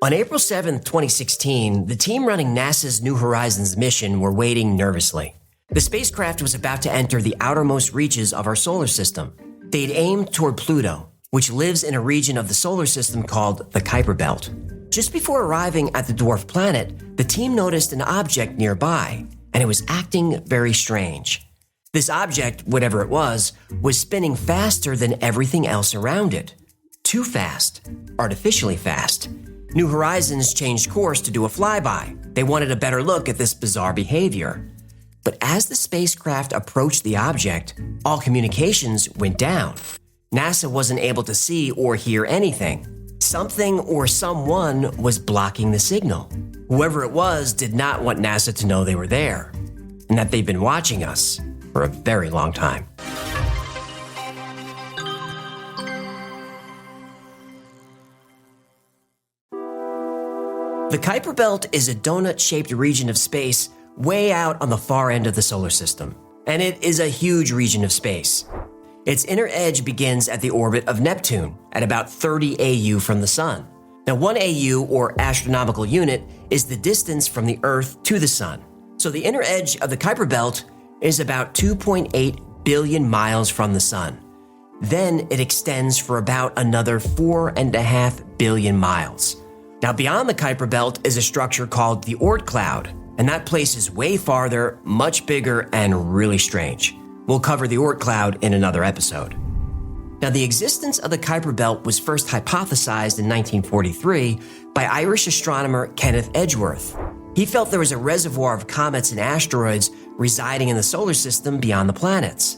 On April 7, 2016, the team running NASA's New Horizons mission were waiting nervously. The spacecraft was about to enter the outermost reaches of our solar system. They'd aimed toward Pluto, which lives in a region of the solar system called the Kuiper Belt. Just before arriving at the dwarf planet, the team noticed an object nearby, and it was acting very strange. This object, whatever it was spinning faster than everything else around it. Too fast. Artificially fast. New Horizons changed course to do a flyby. They wanted a better look at this bizarre behavior. But as the spacecraft approached the object, all communications went down. NASA wasn't able to see or hear anything. Something or someone was blocking the signal. Whoever it was did not want NASA to know they were there, and that they've been watching us for a very long time. The Kuiper Belt is a donut-shaped region of space way out on the far end of the solar system, and it is a huge region of space. Its inner edge begins at the orbit of Neptune, at about 30 AU from the Sun. Now, 1 AU, or astronomical unit, is the distance from the Earth to the Sun. So the inner edge of the Kuiper Belt is about 2.8 billion miles from the Sun. Then it extends for about another 4.5 billion miles. Now, beyond the Kuiper Belt is a structure called the Oort cloud, and that place is way farther, much bigger, and really strange. We'll cover the Oort cloud in another episode. Now, the existence of the Kuiper Belt was first hypothesized in 1943 by Irish astronomer Kenneth Edgeworth. He felt there was a reservoir of comets and asteroids residing in the solar system beyond the planets.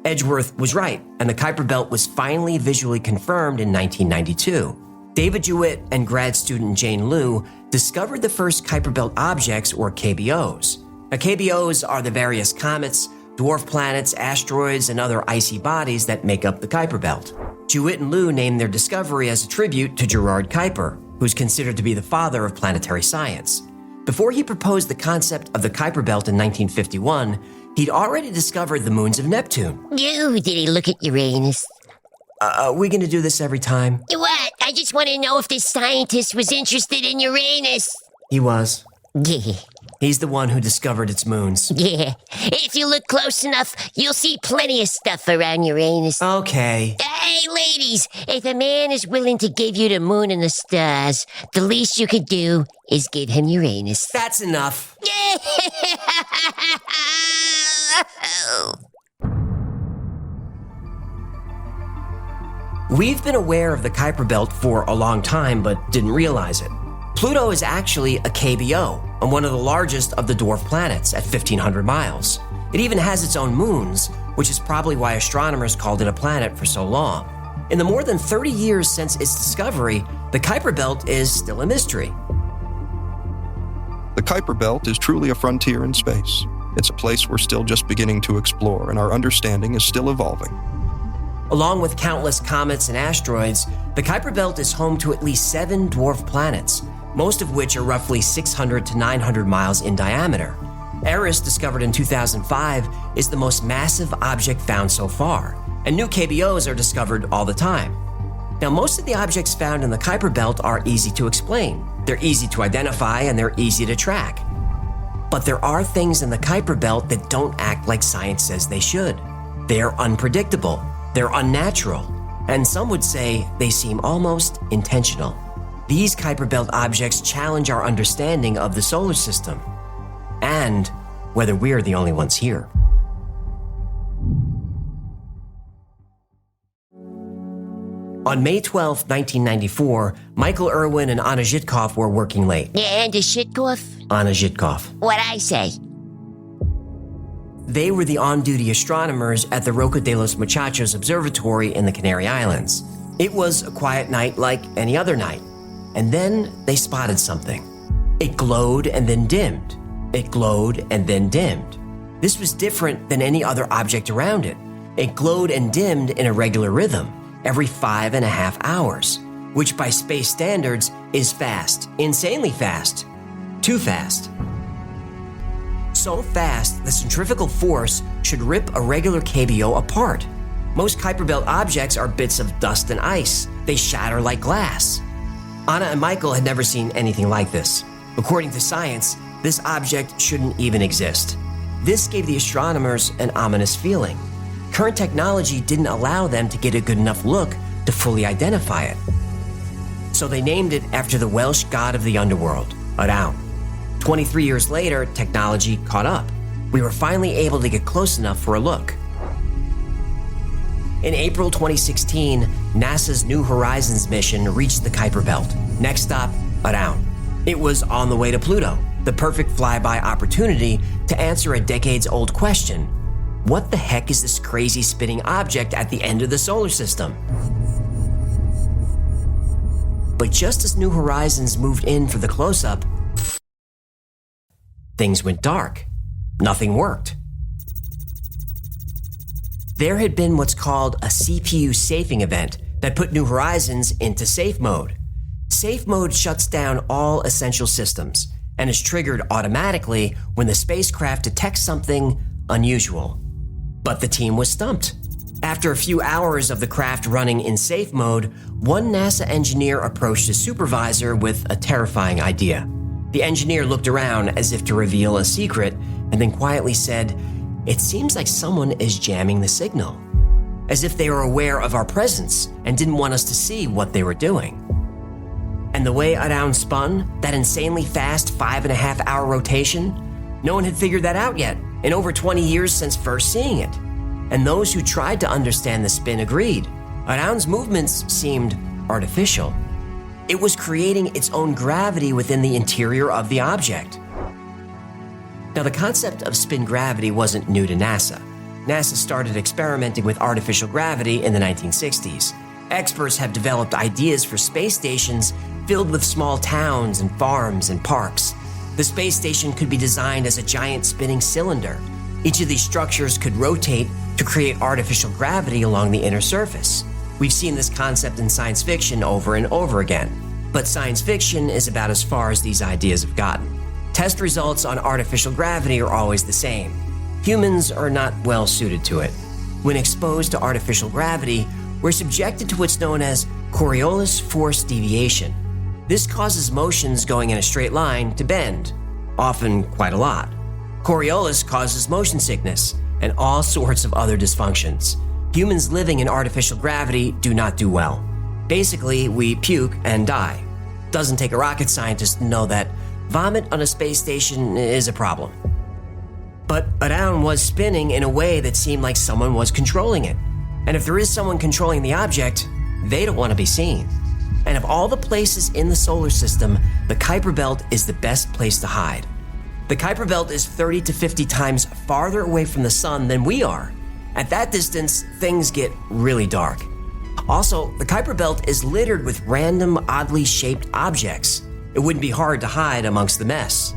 Edgeworth was right, and the Kuiper Belt was finally visually confirmed in 1992. David Jewitt and grad student Jane Liu discovered the first Kuiper Belt objects, or KBOs. Now, KBOs are the various comets, dwarf planets, asteroids, and other icy bodies that make up the Kuiper Belt. Jewitt and Liu named their discovery as a tribute to Gerard Kuiper, who's considered to be the father of planetary science. Before he proposed the concept of the Kuiper Belt in 1951, he'd already discovered the moons of Neptune. Did he look at Uranus? Are we going to do this every time? What? I just want to know if this scientist was interested in Uranus. He was. Yeah. He's the one who discovered its moons. Yeah. If you look close enough, you'll see plenty of stuff around Uranus. Okay. Hey, ladies, if a man is willing to give you the moon and the stars, the least you could do is give him Uranus. That's enough. We've been aware of the Kuiper Belt for a long time, but didn't realize it. Pluto is actually a KBO, and one of the largest of the dwarf planets at 1,500 miles. It even has its own moons, which is probably why astronomers called it a planet for so long. In the more than 30 years since its discovery, the Kuiper Belt is still a mystery. The Kuiper Belt is truly a frontier in space. It's a place we're still just beginning to explore, and our understanding is still evolving. Along with countless comets and asteroids, the Kuiper Belt is home to at least 7 dwarf planets, most of which are roughly 600 to 900 miles in diameter. Eris, discovered in 2005, is the most massive object found so far, and new KBOs are discovered all the time. Now, most of the objects found in the Kuiper Belt are easy to explain. They're easy to identify, and they're easy to track. But there are things in the Kuiper Belt that don't act like science says they should. They are unpredictable, they're unnatural, and some would say they seem almost intentional. These Kuiper Belt objects challenge our understanding of the solar system and whether we're the only ones here. On May 12, 1994, Michael Irwin and Anna Zhitkov were working late. And a shitcough? Anna Zhitkov. What'd I say? They were the on-duty astronomers at the Roca de los Muchachos Observatory in the Canary Islands. It was a quiet night like any other night. And then they spotted something. It glowed and then dimmed. It glowed and then dimmed. This was different than any other object around it. It glowed and dimmed in a regular rhythm, every 5.5 hours, which by space standards is fast, insanely fast, too fast. So fast, the centrifugal force should rip a regular KBO apart. Most Kuiper Belt objects are bits of dust and ice. They shatter like glass. Anna and Michael had never seen anything like this. According to science, this object shouldn't even exist. This gave the astronomers an ominous feeling. Current technology didn't allow them to get a good enough look to fully identify it. So they named it after the Welsh god of the underworld, Adown. 23 years later, technology caught up. We were finally able to get close enough for a look. In April 2016, NASA's New Horizons mission reached the Kuiper Belt. Next stop, Adown. It was on the way to Pluto, the perfect flyby opportunity to answer a decades-old question. What the heck is this crazy spinning object at the end of the solar system? But just as New Horizons moved in for the close-up, things went dark. Nothing worked. There had been what's called a CPU safing event that put New Horizons into safe mode. Safe mode shuts down all essential systems and is triggered automatically when the spacecraft detects something unusual. But the team was stumped. After a few hours of the craft running in safe mode, one NASA engineer approached his supervisor with a terrifying idea. The engineer looked around as if to reveal a secret and then quietly said, "It seems like someone is jamming the signal," as if they were aware of our presence and didn't want us to see what they were doing. And the way Adown spun, that insanely fast 5.5-hour rotation, no one had figured that out yet in over 20 years since first seeing it. And those who tried to understand the spin agreed. Adown's movements seemed artificial. It was creating its own gravity within the interior of the object. Now, the concept of spin gravity wasn't new to NASA. NASA started experimenting with artificial gravity in the 1960s. Experts have developed ideas for space stations filled with small towns and farms and parks. The space station could be designed as a giant spinning cylinder. Each of these structures could rotate to create artificial gravity along the inner surface. We've seen this concept in science fiction over and over again, but science fiction is about as far as these ideas have gotten. Test results on artificial gravity are always the same. Humans are not well suited to it. When exposed to artificial gravity, we're subjected to what's known as Coriolis force deviation. This causes motions going in a straight line to bend, often quite a lot. Coriolis causes motion sickness and all sorts of other dysfunctions. Humans living in artificial gravity do not do well. Basically, we puke and die. Doesn't take a rocket scientist to know that vomit on a space station is a problem. But Adown was spinning in a way that seemed like someone was controlling it. And if there is someone controlling the object, they don't want to be seen. And of all the places in the solar system, the Kuiper Belt is the best place to hide. The Kuiper Belt is 30 to 50 times farther away from the sun than we are. At that distance, things get really dark. Also, the Kuiper Belt is littered with random, oddly shaped objects. It wouldn't be hard to hide amongst the mess.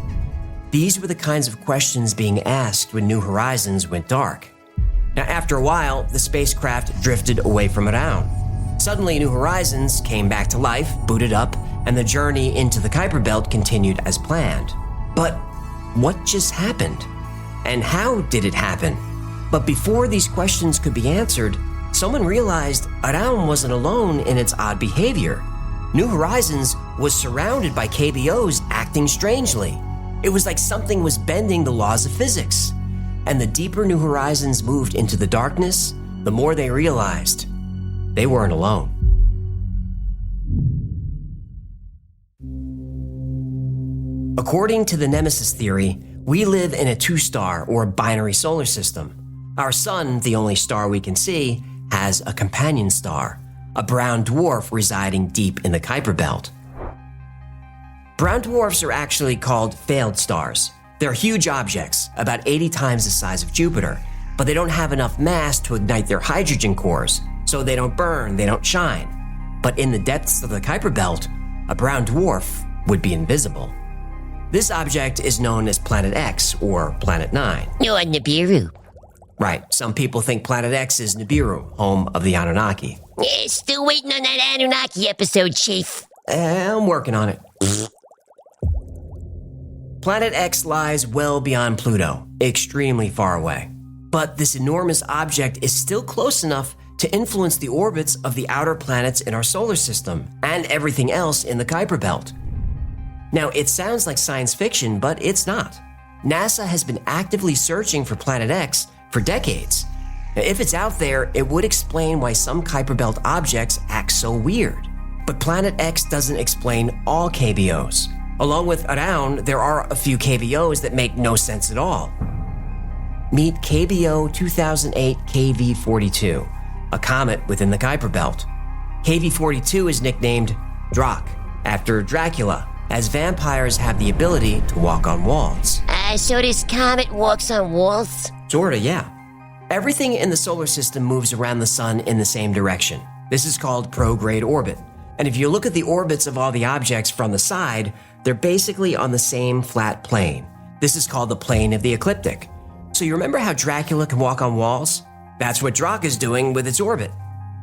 These were the kinds of questions being asked when New Horizons went dark. Now, after a while, the spacecraft drifted away from Adown. Suddenly, New Horizons came back to life, booted up, and the journey into the Kuiper Belt continued as planned. But what just happened? And how did it happen? But before these questions could be answered, someone realized Adown wasn't alone in its odd behavior. New Horizons was surrounded by KBOs acting strangely. It was like something was bending the laws of physics. And the deeper New Horizons moved into the darkness, the more they realized they weren't alone. According to the Nemesis theory, we live in a two-star or binary solar system. Our sun, the only star we can see, has a companion star, a brown dwarf residing deep in the Kuiper Belt. Brown dwarfs are actually called failed stars. They're huge objects, about 80 times the size of Jupiter, but they don't have enough mass to ignite their hydrogen cores, so they don't burn, they don't shine. But in the depths of the Kuiper Belt, a brown dwarf would be invisible. This object is known as Planet X, or Planet 9. No, Nibiru. Right, some people think Planet X is Nibiru, home of the Anunnaki. Still waiting on that Anunnaki episode, Chief. I'm working on it. Planet X lies well beyond Pluto, extremely far away. But this enormous object is still close enough to influence the orbits of the outer planets in our solar system and everything else in the Kuiper Belt. Now, it sounds like science fiction, but it's not. NASA has been actively searching for Planet X for decades. Now, if it's out there, it would explain why some Kuiper Belt objects act so weird. But Planet X doesn't explain all KBOs. Along with around, there are a few KBOs that make no sense at all. Meet KBO 2008 KV42, a comet within the Kuiper Belt. KV42 is nicknamed Drak, after Dracula, as vampires have the ability to walk on walls. So this comet walks on walls? Sorta, yeah. Everything in the solar system moves around the sun in the same direction. This is called prograde orbit. And if you look at the orbits of all the objects from the side, they're basically on the same flat plane. This is called the plane of the ecliptic. So you remember how Dracula can walk on walls? That's what Drak is doing with its orbit.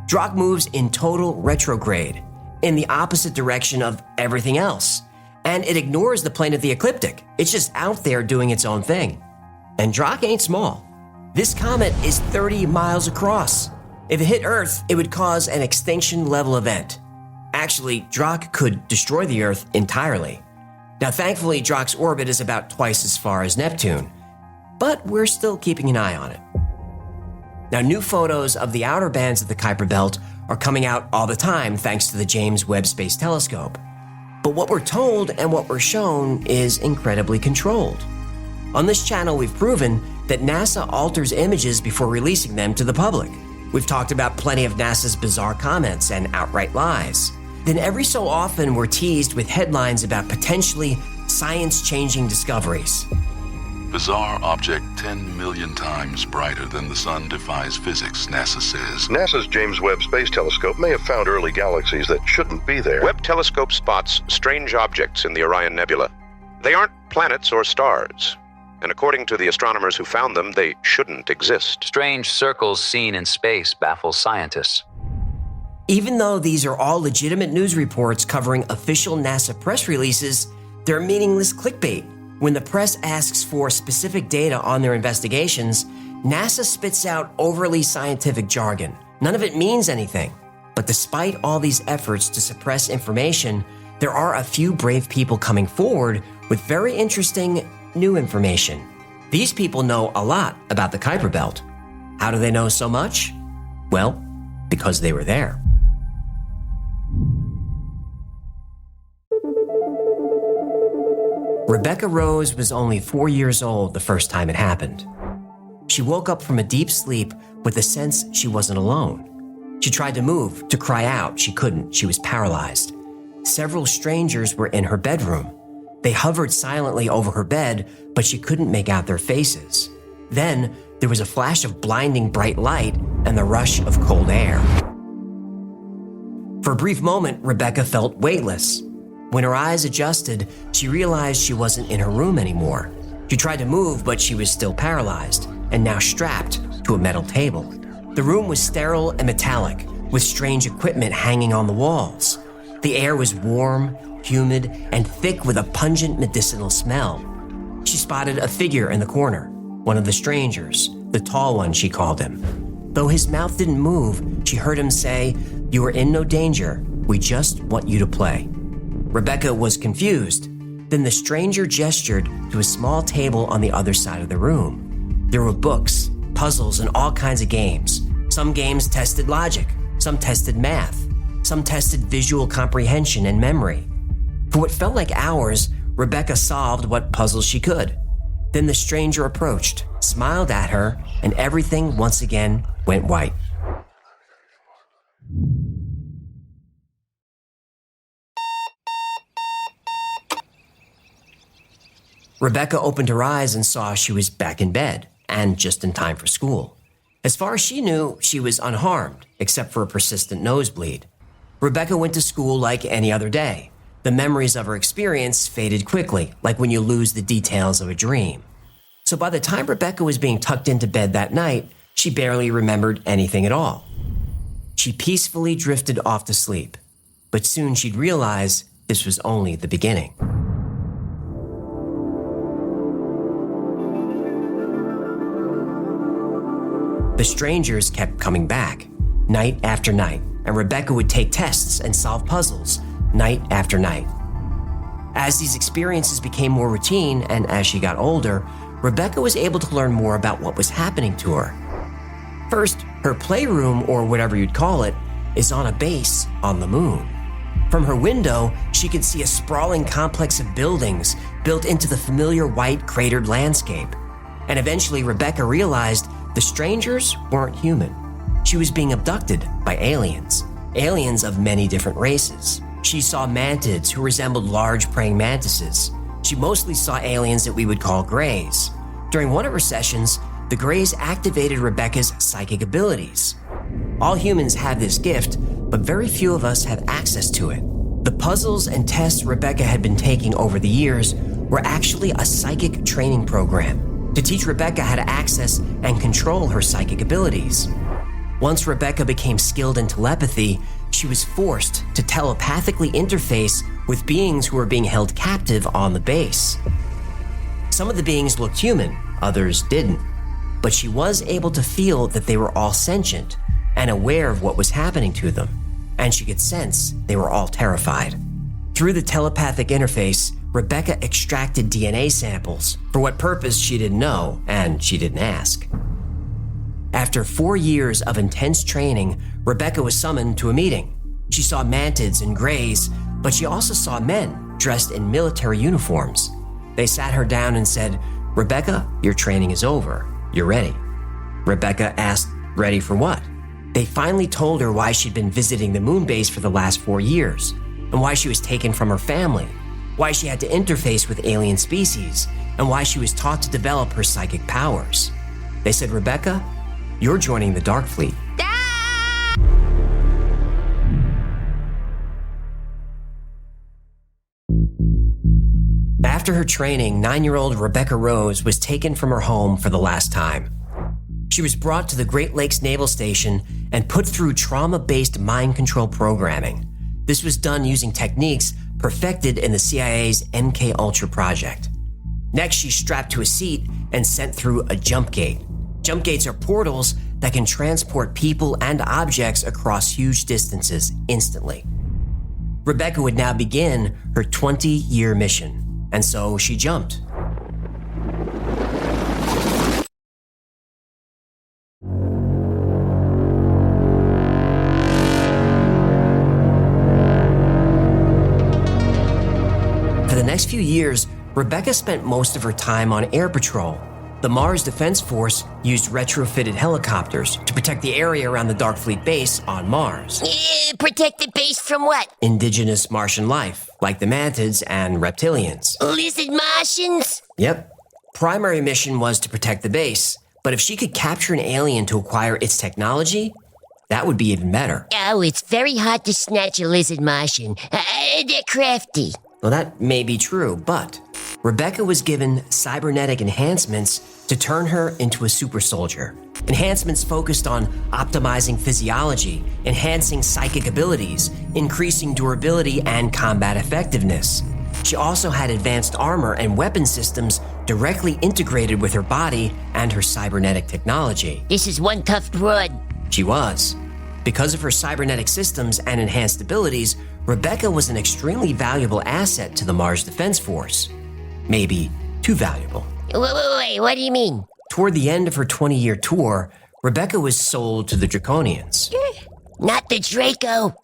Drak moves in total retrograde, in the opposite direction of everything else. And it ignores the plane of the ecliptic. It's just out there doing its own thing. And Drak ain't small. This comet is 30 miles across. If it hit Earth, it would cause an extinction-level event. Actually, Drak could destroy the Earth entirely. Now, thankfully, Drak's orbit is about twice as far as Neptune, but we're still keeping an eye on it. Now, new photos of the outer bands of the Kuiper Belt are coming out all the time thanks to the James Webb Space Telescope. But what we're told and what we're shown is incredibly controlled. On this channel, we've proven that NASA alters images before releasing them to the public. We've talked about plenty of NASA's bizarre comments and outright lies. Then every so often, we're teased with headlines about potentially science-changing discoveries. Bizarre object 10 million times brighter than the sun defies physics, NASA says. NASA's James Webb Space Telescope may have found early galaxies that shouldn't be there. Webb telescope spots strange objects in the Orion Nebula. They aren't planets or stars, and according to the astronomers who found them, they shouldn't exist. Strange circles seen in space baffle scientists. Even though these are all legitimate news reports covering official NASA press releases, they're meaningless clickbait. When the press asks for specific data on their investigations, NASA spits out overly scientific jargon. None of it means anything. But despite all these efforts to suppress information, there are a few brave people coming forward with very interesting new information. These people know a lot about the Kuiper Belt. How do they know so much? Well, because they were there. Rebecca Rose was only 4 years old the first time it happened. She woke up from a deep sleep with the sense she wasn't alone. She tried to move, to cry out. She couldn't. She was paralyzed. Several strangers were in her bedroom. They hovered silently over her bed, but she couldn't make out their faces. Then there was a flash of blinding bright light and the rush of cold air. For a brief moment, Rebecca felt weightless. When her eyes adjusted, she realized she wasn't in her room anymore. She tried to move, but she was still paralyzed and now strapped to a metal table. The room was sterile and metallic, with strange equipment hanging on the walls. The air was warm, humid, and thick with a pungent medicinal smell. She spotted a figure in the corner, one of the strangers, the tall one, she called him. Though his mouth didn't move, she heard him say, "You are in no danger. We just want you to play." Rebecca was confused. Then the stranger gestured to a small table on the other side of the room. There were books, puzzles, and all kinds of games. Some games tested logic, some tested math, some tested visual comprehension and memory. For what felt like hours, Rebecca solved what puzzles she could. Then the stranger approached, smiled at her, and everything once again went white. Rebecca opened her eyes and saw she was back in bed, and just in time for school. As far as she knew, she was unharmed, except for a persistent nosebleed. Rebecca went to school like any other day. The memories of her experience faded quickly, like when you lose the details of a dream. So by the time Rebecca was being tucked into bed that night, she barely remembered anything at all. She peacefully drifted off to sleep, but soon she'd realize this was only the beginning. The strangers kept coming back. night after night, and Rebecca would take tests and solve puzzles night after night. As these experiences became more routine and as she got older, Rebecca was able to learn more about what was happening to her. First, her playroom, or whatever you'd call it, is on a base on the moon. From her window, she could see a sprawling complex of buildings built into the familiar white cratered landscape. And eventually, Rebecca realized the strangers weren't human. She was being abducted by aliens of many different races. She saw mantids who resembled large praying mantises. She mostly saw aliens that we would call Greys. During one of her sessions, the Greys activated Rebecca's psychic abilities. All humans have this gift, but very few of us have access to it. The puzzles and tests Rebecca had been taking over the years were actually a psychic training program to teach Rebecca how to access and control her psychic abilities. Once Rebecca became skilled in telepathy, she was forced to telepathically interface with beings who were being held captive on the base. Some of the beings looked human, others didn't, but she was able to feel that they were all sentient and aware of what was happening to them, and she could sense they were all terrified. Through the telepathic interface, Rebecca extracted DNA samples. For what purpose, she didn't know, and she didn't ask. After 4 years of intense training, Rebecca was summoned to a meeting. She saw mantids and Greys, but she also saw men dressed in military uniforms. They sat her down and said, "Rebecca, your training is over. You're ready." Rebecca asked, "Ready for what?" They finally told her why she'd been visiting the moon base for the last 4 years, and why she was taken from her family, why she had to interface with alien species, and why she was taught to develop her psychic powers. They said, "Rebecca, you're joining the Dark Fleet." After her training, 9-year-old Rebecca Rose was taken from her home for the last time. She was brought to the Great Lakes Naval Station and put through trauma-based mind control programming. This was done using techniques perfected in the CIA's MK Ultra project. Next, she's strapped to a seat and sent through a jump gate. Jump gates are portals that can transport people and objects across huge distances instantly. Rebecca would now begin her 20-year mission, and so she jumped. For the next few years, Rebecca spent most of her time on air patrol. The Mars Defense Force used retrofitted helicopters to protect the area around the Dark Fleet base on Mars. Protect the base from what? Indigenous Martian life, like the mantids and reptilians. Lizard Martians? Yep. Primary mission was to protect the base, but if she could capture an alien to acquire its technology, that would be even better. Oh, it's very hard to snatch a lizard Martian. They're crafty. Well, that may be true, but Rebecca was given cybernetic enhancements to turn her into a super soldier. Enhancements focused on optimizing physiology, enhancing psychic abilities, increasing durability and combat effectiveness. She also had advanced armor and weapon systems directly integrated with her body and her cybernetic technology. This is one tough broad. She was. Because of her cybernetic systems and enhanced abilities, Rebecca was an extremely valuable asset to the Mars Defense Force. Maybe too valuable. Wait, what do you mean? Toward the end of her 20-year tour, Rebecca was sold to the Draconians. Not the Draco.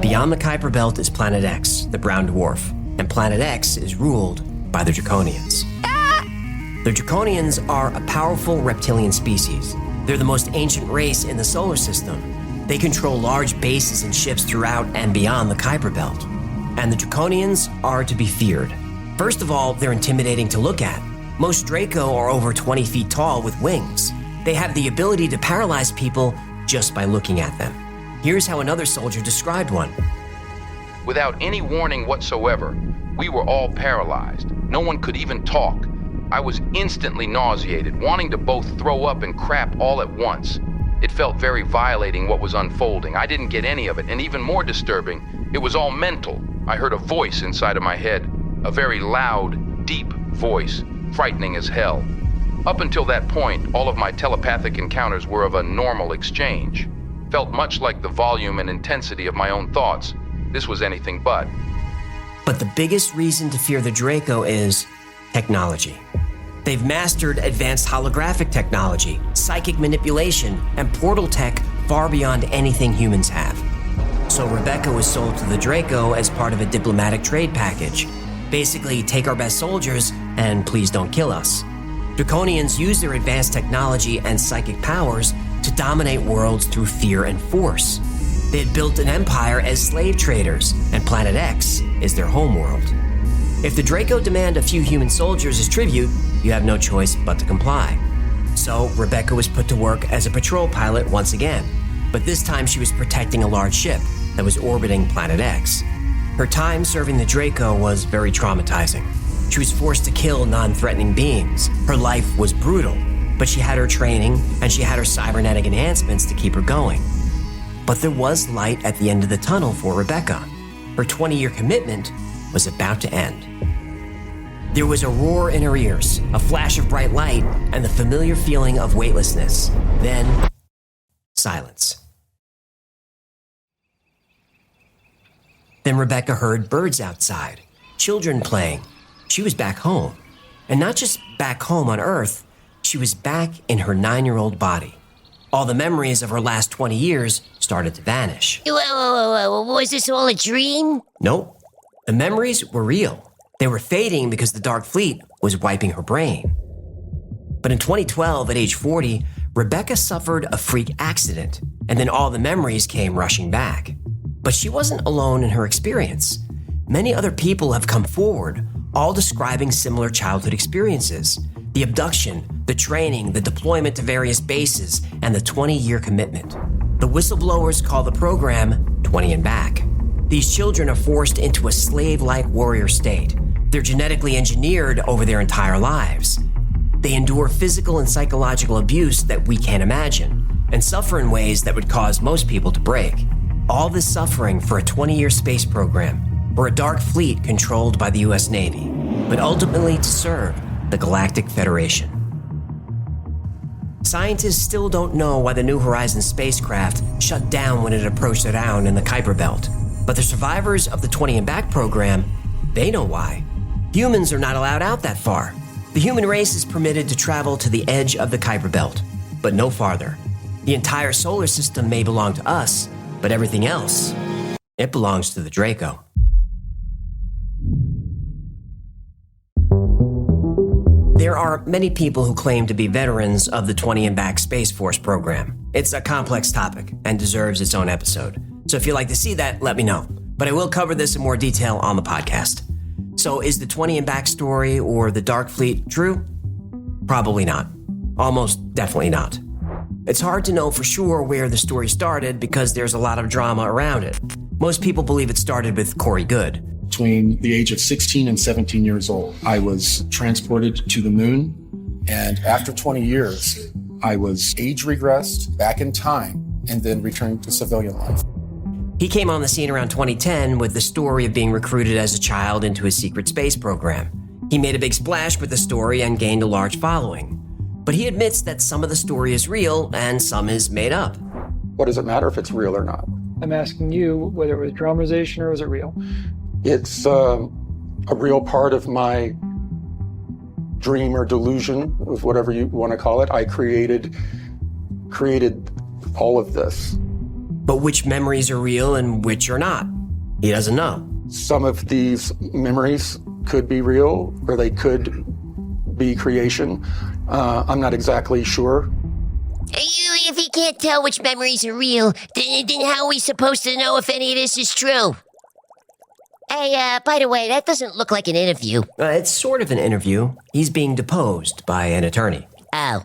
Beyond the Kuiper Belt is Planet X, the brown dwarf, and Planet X is ruled by the Draconians. The Draconians are a powerful reptilian species. They're the most ancient race in the solar system. They control large bases and ships throughout and beyond the Kuiper Belt. And the Draconians are to be feared. First of all, they're intimidating to look at. Most Draco are over 20 feet tall with wings. They have the ability to paralyze people just by looking at them. Here's how another soldier described one. Without any warning whatsoever, we were all paralyzed. No one could even talk. I was instantly nauseated, wanting to both throw up and crap all at once. It felt very violating what was unfolding. I didn't get any of it, and even more disturbing, it was all mental. I heard a voice inside of my head, a very loud, deep voice, frightening as hell. Up until that point, all of my telepathic encounters were of a normal exchange. Felt much like the volume and intensity of my own thoughts. This was anything but. But the biggest reason to fear the Draco is technology. They've mastered advanced holographic technology, psychic manipulation, and portal tech far beyond anything humans have. So Rebecca was sold to the Draco as part of a diplomatic trade package. Basically, take our best soldiers and please don't kill us. Draconians use their advanced technology and psychic powers to dominate worlds through fear and force. They had built an empire as slave traders, and Planet X is their homeworld. If the Draco demand a few human soldiers as tribute, you have no choice but to comply. So Rebecca was put to work as a patrol pilot once again, but this time she was protecting a large ship that was orbiting Planet X. Her time serving the Draco was very traumatizing. She was forced to kill non-threatening beings. Her life was brutal, but she had her training and she had her cybernetic enhancements to keep her going. But there was light at the end of the tunnel for Rebecca. Her 20-year commitment was about to end. There was a roar in her ears, a flash of bright light, and the familiar feeling of weightlessness. Then, silence. Then Rebecca heard birds outside, children playing. She was back home. And not just back home on Earth, she was back in her 9-year-old body. All the memories of her last 20 years started to vanish. Whoa, was this all a dream? Nope. The memories were real. They were fading because the Dark Fleet was wiping her brain. But in 2012, at age 40, Rebecca suffered a freak accident, and then all the memories came rushing back. But she wasn't alone in her experience. Many other people have come forward, all describing similar childhood experiences. The abduction, the training, the deployment to various bases, and the 20-year commitment. The whistleblowers call the program 20 and Back. These children are forced into a slave-like warrior state. They're genetically engineered over their entire lives. They endure physical and psychological abuse that we can't imagine, and suffer in ways that would cause most people to break. All this suffering for a 20-year space program, or a dark fleet controlled by the US Navy, but ultimately to serve the Galactic Federation. Scientists still don't know why the New Horizons spacecraft shut down when it approached the ground in the Kuiper Belt. But the survivors of the 20 and Back program, they know why. Humans are not allowed out that far. The human race is permitted to travel to the edge of the Kuiper Belt, but no farther. The entire solar system may belong to us, but everything else, it belongs to the Draco. There are many people who claim to be veterans of the 20 and Back Space Force program. It's a complex topic and deserves its own episode. So if you'd like to see that, let me know. But I will cover this in more detail on the podcast. So is the 20 and Back story or the Dark Fleet true? Probably not. Almost definitely not. It's hard to know for sure where the story started because there's a lot of drama around it. Most people believe it started with Corey Goode. Between the age of 16 and 17 years old, I was transported to the moon. And after 20 years, I was age regressed back in time and then returned to civilian life. He came on the scene around 2010 with the story of being recruited as a child into a secret space program. He made a big splash with the story and gained a large following. But he admits that some of the story is real and some is made up. What does it matter if it's real or not? I'm asking you whether it was dramatization or was it real? It's a real part of my dream or delusion, of whatever you want to call it. I created all of this. But which memories are real and which are not? He doesn't know. Some of these memories could be real or they could be creation. I'm not exactly sure. If he can't tell which memories are real, then how are we supposed to know if any of this is true? Hey, by the way, that doesn't look like an interview. It's sort of an interview. He's being deposed by an attorney. Oh.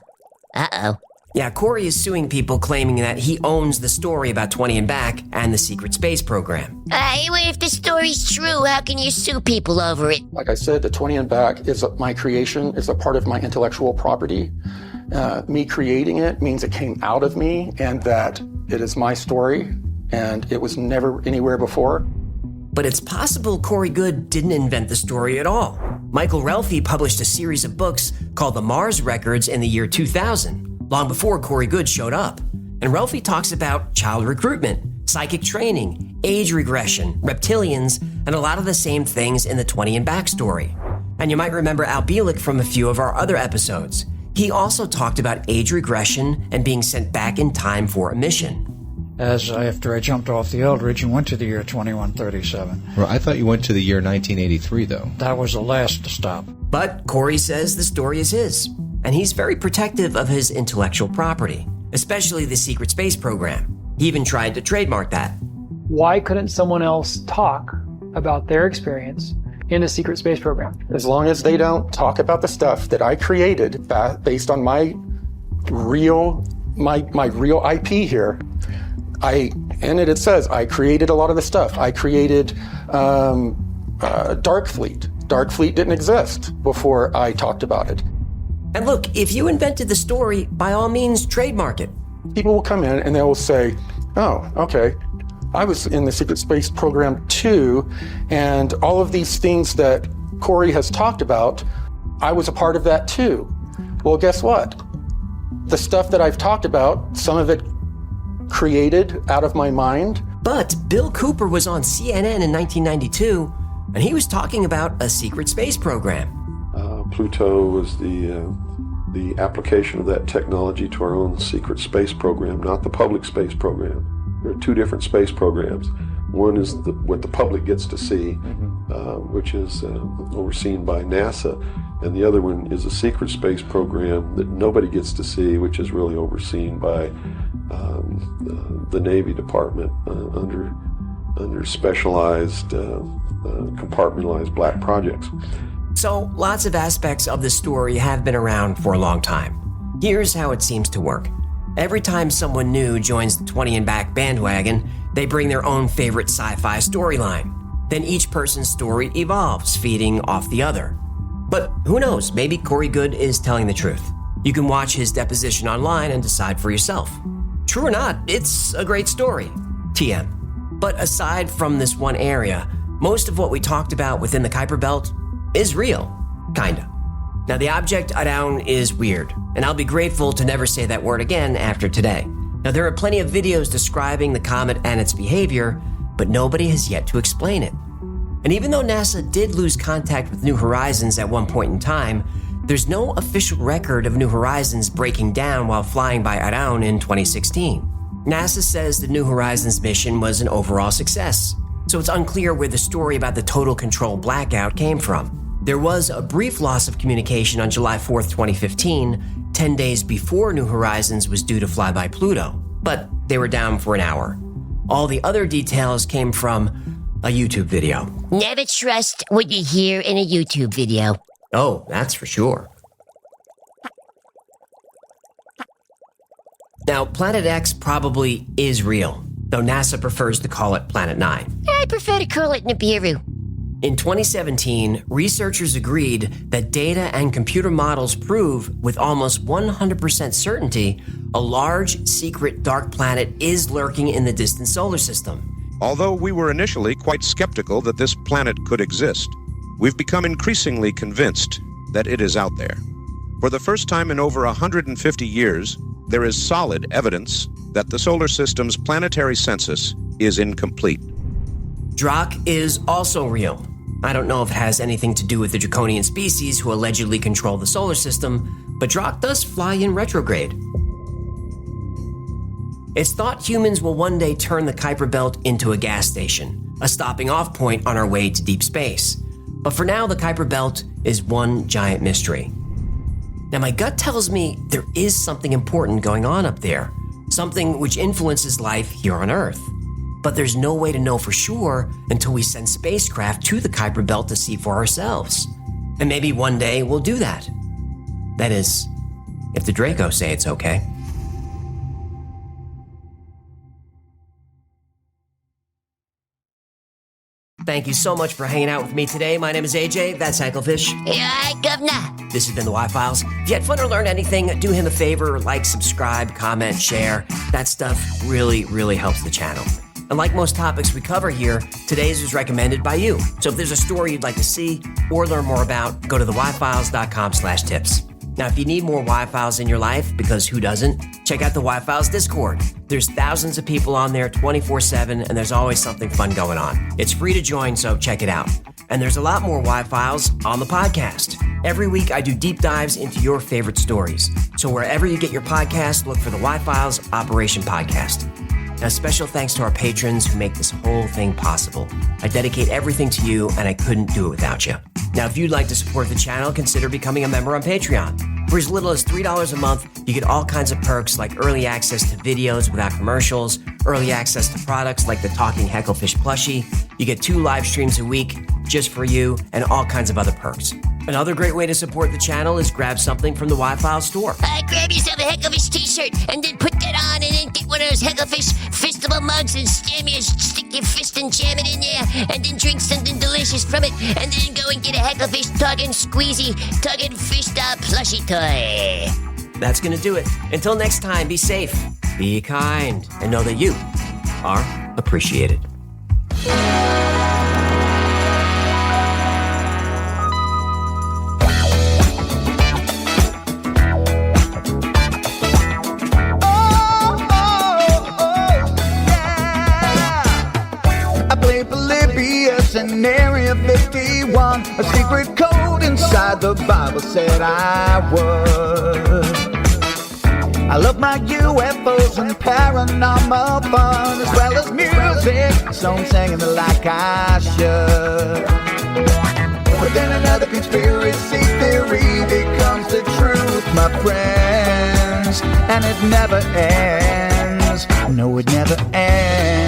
Uh-oh. Yeah, Corey is suing people claiming that he owns the story about 20 and Back and the secret space program. If the story's true, how can you sue people over it? Like I said, the 20 and Back is my creation. It's a part of my intellectual property. Me creating it means it came out of me and that it is my story and it was never anywhere before. But it's possible Corey Goode didn't invent the story at all. Michael Relfi published a series of books called The Mars Records in the year 2000, long before Corey Goode showed up. And Relfi talks about child recruitment, psychic training, age regression, reptilians, and a lot of the same things in the 20 and Back story. And you might remember Al Bielek from a few of our other episodes. He also talked about age regression and being sent back in time for a mission. After I jumped off the Eldridge and went to the year 2137. Well, I thought you went to the year 1983, though. That was the last stop. But Corey says the story is his, and he's very protective of his intellectual property, especially the secret space program. He even tried to trademark that. Why couldn't someone else talk about their experience in a secret space program? As long as they don't talk about the stuff that I created based on my real IP here. It says I created a lot of the stuff. I created Dark Fleet. Dark Fleet didn't exist before I talked about it. And look, if you invented the story, by all means, trademark it. People will come in and they will say, oh, okay, I was in the secret space program too, and all of these things that Corey has talked about, I was a part of that too. Well, guess what? The stuff that I've talked about, some of it created out of my mind. But Bill Cooper was on CNN in 1992, and he was talking about a secret space program. Pluto was the application of that technology to our own secret space program, not the public space program. There are two different space programs. One is what the public gets to see, which is overseen by NASA, and the other one is a secret space program that nobody gets to see, which is really overseen by the Navy Department under specialized, compartmentalized black projects. So lots of aspects of the story have been around for a long time. Here's how it seems to work. Every time someone new joins the 20 and Back bandwagon, they bring their own favorite sci-fi storyline. Then each person's story evolves, feeding off the other. But who knows, maybe Corey Goode is telling the truth. You can watch his deposition online and decide for yourself. True or not, it's a great story. TM. But aside from this one area, most of what we talked about within the Kuiper Belt is real. Kinda. Now, the object down is weird, and I'll be grateful to never say that word again after today. Now, there are plenty of videos describing the comet and its behavior, but nobody has yet to explain it. And even though NASA did lose contact with New Horizons at one point in time, there's no official record of New Horizons breaking down while flying by Araun in 2016. NASA says the New Horizons mission was an overall success, so it's unclear where the story about the total control blackout came from. There was a brief loss of communication on July 4th, 2015, 10 days before New Horizons was due to fly by Pluto, but they were down for an hour. All the other details came from a YouTube video. Never trust what you hear in a YouTube video. Oh, that's for sure. Now, Planet X probably is real, though NASA prefers to call it Planet 9. I prefer to call it Nibiru. In 2017, researchers agreed that data and computer models prove with almost 100% certainty a large, secret dark planet is lurking in the distant solar system. Although we were initially quite skeptical that this planet could exist, we've become increasingly convinced that it is out there. For the first time in over 150 years, there is solid evidence that the solar system's planetary census is incomplete. Drak is also real. I don't know if it has anything to do with the draconian species who allegedly control the solar system, but Drak does fly in retrograde. It's thought humans will one day turn the Kuiper Belt into a gas station, a stopping off point on our way to deep space. But for now, the Kuiper Belt is one giant mystery. Now, my gut tells me there is something important going on up there, something which influences life here on Earth. But there's no way to know for sure until we send spacecraft to the Kuiper Belt to see for ourselves. And maybe one day we'll do that. That is, if the Draco say it's okay. Thank you so much for hanging out with me today. My name is AJ, that's Hacklefish. Yeah, governor. This has been the Y-Files. If you had fun or learned anything, do him a favor, like, subscribe, comment, share. That stuff really, really helps the channel. And like most topics we cover here, today's was recommended by you. So if there's a story you'd like to see or learn more about, go to theyfiles.com/tips. Now, if you need more Y-Files in your life, because who doesn't, check out the Y-Files Discord. There's thousands of people on there 24/7, and there's always something fun going on. It's free to join, so check it out. And there's a lot more Y-Files on the podcast. Every week, I do deep dives into your favorite stories. So wherever you get your podcast, look for the Y-Files Operation Podcast. Now, special thanks to our patrons who make this whole thing possible. I dedicate everything to you, and I couldn't do it without you. Now, if you'd like to support the channel, consider becoming a member on Patreon. For as little as $3 a month, you get all kinds of perks like early access to videos without commercials, early access to products like the Talking Hecklefish plushie. You get 2 live streams a week just for you, and all kinds of other perks. Another great way to support the channel is grab something from the Y-Files store. Grab yourself a Hecklefish t-shirt and then put that on and then get one of those Hecklefish festival mugs and stick your fist and jam it in there and then drink something delicious from it and then go and get a Hecklefish tugging fish style plushie toy. That's gonna do it. Until next time, be safe, be kind, and know that you are appreciated. In Area 51, a secret code inside the Bible said I would. I love my UFOs and paranormal fun, as well as music, so I'm singing it like I should. But then another conspiracy theory becomes the truth, my friends, and it never ends. No, it never ends.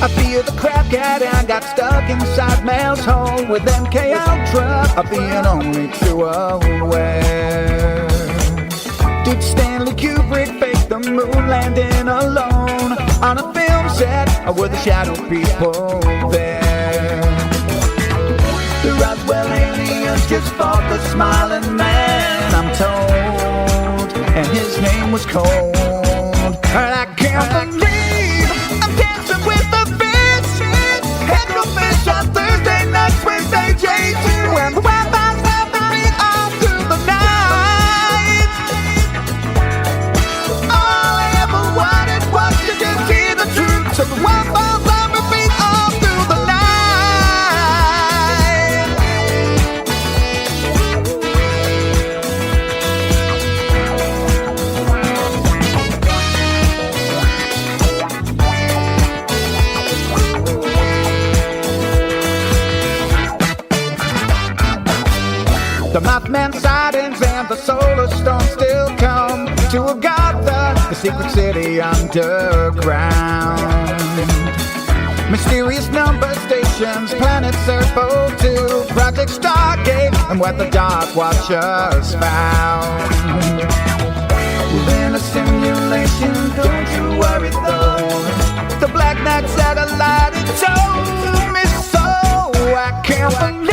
I feel the crap cat and got stuck inside Mel's hole with MK Ultra. I'm being only too aware. Did Stanley Kubrick fake the moon landing alone on a film set, or were the shadow people there? The Roswell aliens just fought the smiling man, I'm told, and his name was Cold. And I can't believe I'm dancing with the fish. Hecklefish on Thursday nights, Wednesday J2, and the Wi-Fi's helping me all through the night. All I ever wanted was to just hear the truth, so the Wi-Fi's helping me all through the night. The Mothman sightings and the solar storm still come to Agatha, the secret city underground. Mysterious number stations, planet Serpo 2, Project Stargate, and what the Dark Watchers found. Within a simulation, don't you worry though. The Black Knight satellite, it told me so. I can't believe